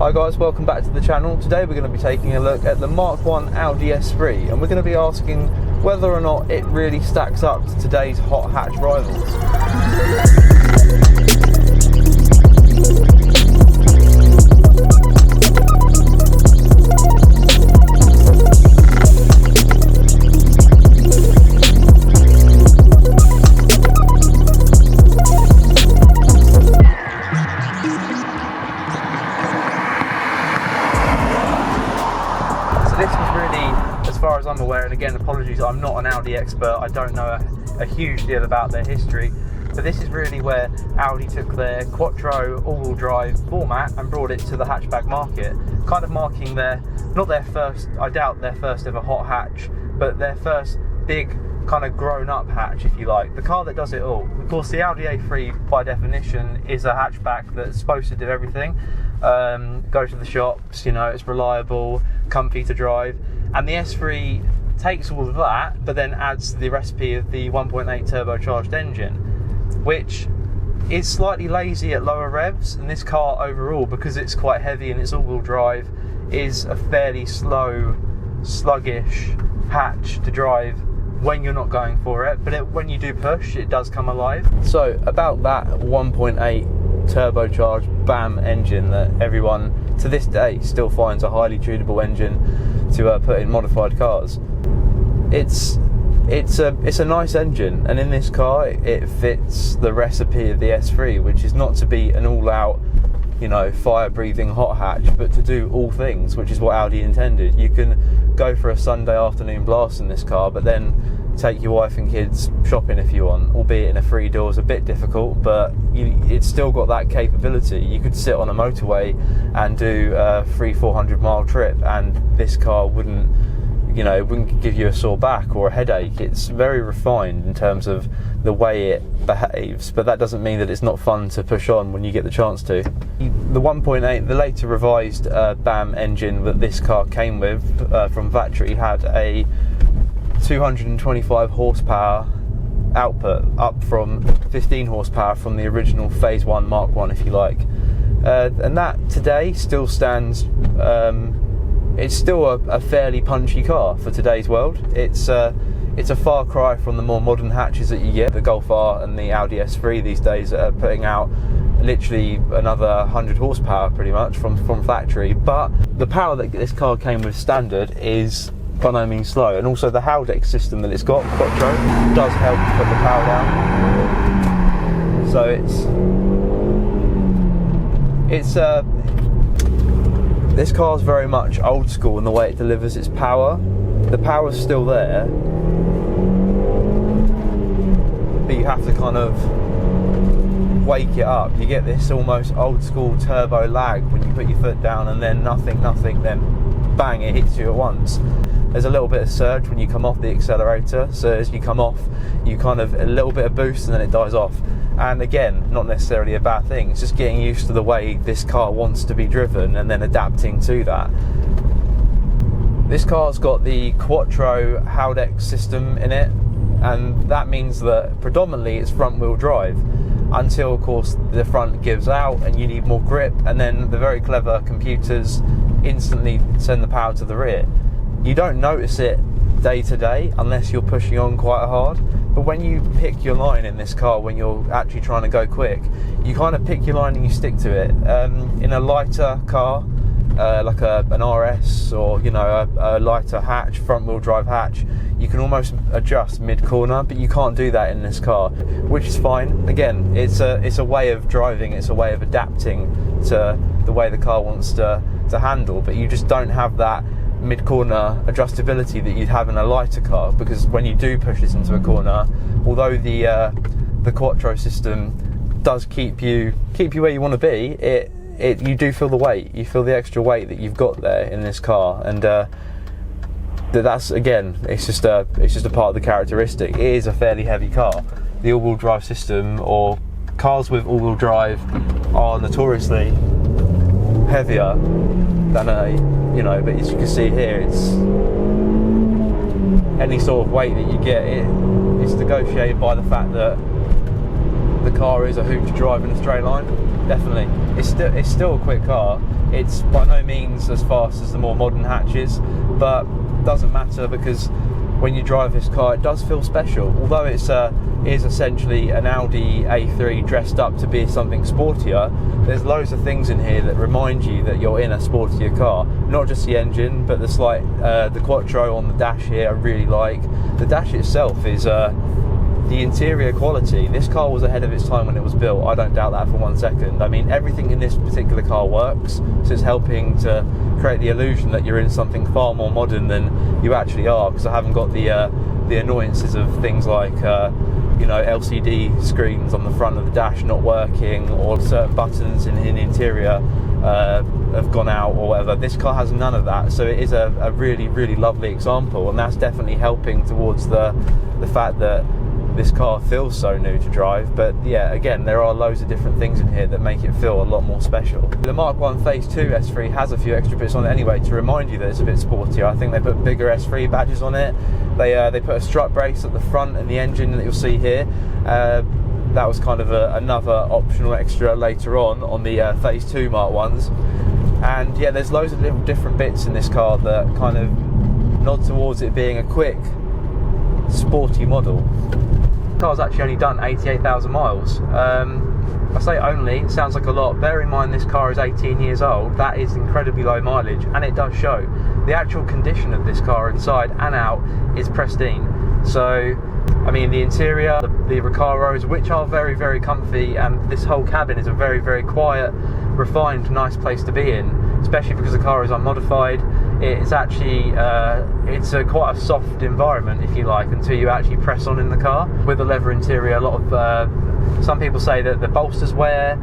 Hi guys, welcome back to the channel. Today we're going to be taking a look at the MK1 Audi S3 and we're going to be asking whether or not it really stacks up to today's hot hatch rivals. As far as I'm aware, and again apologies, I'm not an Audi expert, I don't know a huge deal about their history, but this is really where Audi took their Quattro all-wheel drive format and brought it to the hatchback market, kind of marking not their first, I doubt their first ever hot hatch, but their first big kind of grown-up hatch, if you like, the car that does it all. Of course, the Audi A3 by definition is a hatchback that's supposed to do everything. Go to the shops, you know, it's reliable, comfy to drive, and the S3 takes all of that but then adds the recipe of the 1.8 turbocharged engine, which is slightly lazy at lower revs, and this car overall, because it's quite heavy and it's all-wheel drive, is a fairly slow, sluggish hatch to drive when you're not going for it, but when you do push, it does come alive. So about that 1.8 turbocharged BAM engine that everyone to this day still finds a highly tunable engine to put in modified cars. It's a nice engine, and in this car it fits the recipe of the S3, which is not to be an all-out, you know, fire-breathing hot hatch, but to do all things, which is what Audi intended. You can go for a Sunday afternoon blast in this car, but then take your wife and kids shopping if you want, albeit in a 3-door is a bit difficult, but it's still got that capability. You could sit on a motorway and do a 300-400 mile trip, and this car wouldn't give you a sore back or a headache. It's very refined in terms of the way it behaves, but that doesn't mean that it's not fun to push on when you get the chance to. The 1.8, the later revised BAM engine that this car came with from factory, had a 225 horsepower output, up from 15 horsepower from the original Phase 1 Mark 1, if you like, and that today still stands. It's still a fairly punchy car for today's world. It's a far cry from the more modern hatches that you get, the Golf R and the Audi S3 these days, that are putting out literally another 100 horsepower pretty much from factory. But the power that this car came with standard is by no means slow, and also the Haldex system that it's got, Quattro, does help put the power down. So this car's very much old school in the way it delivers its power. The power's still there, but you have to kind of wake it up. You get this almost old school turbo lag when you put your foot down, and then nothing, then bang, it hits you at once. There's a little bit of surge when you come off the accelerator, so as you come off, you kind of a little bit of boost and then it dies off. And again, not necessarily a bad thing, it's just getting used to the way this car wants to be driven and then adapting to that. This car's got the Quattro Haldex system in it, and that means that predominantly it's front wheel drive, until of course the front gives out and you need more grip, and then the very clever computers instantly send the power to the rear. You don't notice it day to day unless you're pushing on quite hard, but when you pick your line in this car, when you're actually trying to go quick, you kind of pick your line and you stick to it. In a lighter car, like an RS, or you know, a lighter hatch, front wheel drive hatch, you can almost adjust mid corner, but you can't do that in this car, which is fine. Again, it's a way of driving, it's a way of adapting to the way the car wants to handle, but you just don't have that mid-corner adjustability that you'd have in a lighter car, because when you do push this into a corner, although the Quattro system does keep you where you want to be, you do feel the weight, you feel the extra weight that you've got there in this car, and that's, again, it's just a part of the characteristic. It is a fairly heavy car. The all-wheel drive system, or cars with all-wheel drive, are notoriously heavier than but as you can see here, it's any sort of weight that you get, it's negotiated by the fact that the car is a hoot to drive in a straight line. Definitely, it's still a quick car, It's by no means as fast as the more modern hatches, but doesn't matter, because when you drive this car it does feel special. Although it is essentially an Audi A3 dressed up to be something sportier, there's loads of things in here that remind you that you're in a sportier car. Not just the engine, but the Quattro on the dash here I really like. The dash itself is the interior quality. This car was ahead of its time when it was built, I don't doubt that for 1 second. I mean, everything in this particular car works, so it's helping to create the illusion that you're in something far more modern than you actually are, because I haven't got the annoyances of things like LCD screens on the front of the dash not working, or certain buttons in the interior have gone out or whatever. This car has none of that, so it is a really, really lovely example, and that's definitely helping towards the fact that this car feels so new to drive. But yeah, again, there are loads of different things in here that make it feel a lot more special. The Mark 1 Phase 2 S3 has a few extra bits on it anyway to remind you that it's a bit sportier. I think they put bigger S3 badges on it. They put a strut brace at the front and the engine that you'll see here. That was kind of another optional extra later on the Phase 2 Mark 1s. And yeah, there's loads of little different bits in this car that kind of nod towards it being a quick, sporty model. The car's actually only done 88,000 miles. I say only, it sounds like a lot. Bear in mind this car is 18 years old. That is incredibly low mileage, and it does show. The actual condition of this car inside and out is pristine. So, I mean, the interior, the Recaros, which are very, very comfy, and this whole cabin is a very, very quiet, refined, nice place to be in, especially because the car is unmodified. It's actually, it's quite a soft environment, if you like, until you actually press on in the car. With the leather interior, a lot of, some people say that the bolsters wear,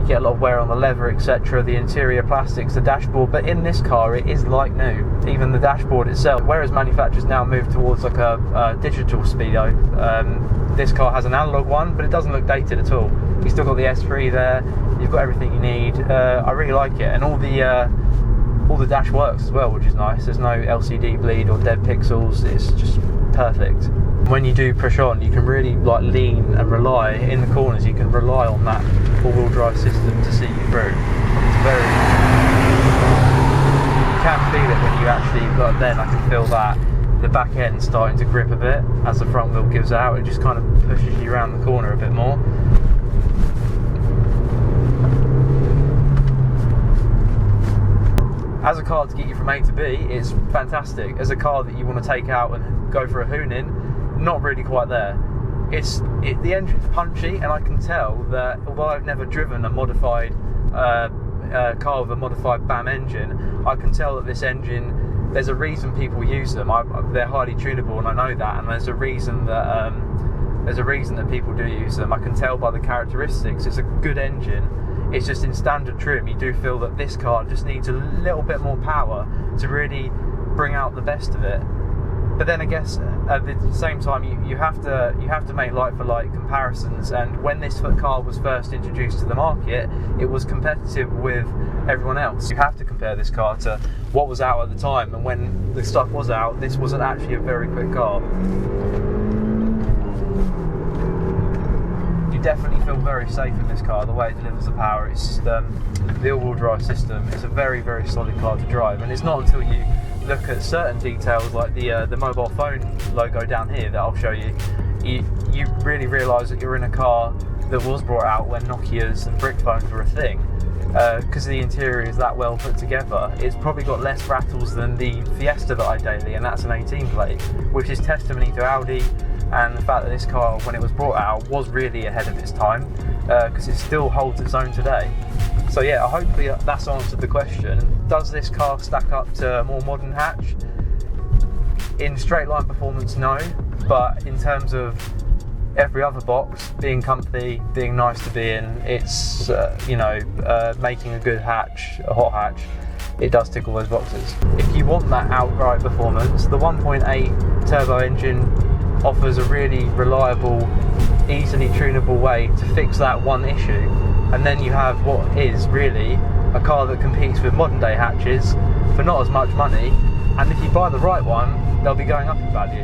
you get a lot of wear on the leather, etc. The interior plastics, the dashboard, but in this car it is like new, even the dashboard itself. Whereas manufacturers now move towards like a digital speedo, this car has an analog one, but it doesn't look dated at all. You've still got the S3 there, you've got everything you need. I really like it, and all the dash works as well, which is nice. There's no LCD bleed or dead pixels. It's just perfect. When you do push on, you can really like lean and rely in the corners. You can rely on that four-wheel drive system to see you through. It's very, you can feel it when you actually, but then I can feel that the back end starting to grip a bit as the front wheel gives out. It just kind of pushes you around the corner a bit more. As a car to get you from A to B, it's fantastic. As a car that you want to take out and go for a hoon-in, not really quite there. The engine's punchy, and I can tell that although I've never driven a modified car with a modified BAM engine, I can tell that this engine, there's a reason people use them. They're highly tunable, and I know that, and there's a reason that people do use them. I can tell by the characteristics. It's a good engine. It's just in standard trim, you do feel that this car just needs a little bit more power to really bring out the best of it. But then I guess at the same time you have to make like-for-like comparisons, and when this car was first introduced to the market, it was competitive with everyone else. You have to compare this car to what was out at the time, and when the stuff was out, this wasn't actually a very quick car. You definitely feel very safe in this car, the way it delivers the power. It's the all-wheel drive system. It's a very, very solid car to drive, and it's not until you look at certain details like the mobile phone logo down here that I'll show you, you really realise that you're in a car that was brought out when Nokias and brick phones were a thing. Because the interior is that well put together, it's probably got less rattles than the Fiesta that I daily, and that's an 18 plate, which is testimony to Audi and the fact that this car, when it was brought out, was really ahead of its time, because it still holds its own today. So yeah, hopefully that's answered the question. Does this car stack up to a more modern hatch? In straight line performance, no, but in terms of every other box, being comfy, being nice to be in, it's making a good hatch, a hot hatch, it does tick all those boxes. If you want that outright performance, the 1.8 turbo engine offers a really reliable, easily tunable way to fix that one issue, and then you have what is really a car that competes with modern day hatches for not as much money, and if you buy the right one, they'll be going up in value.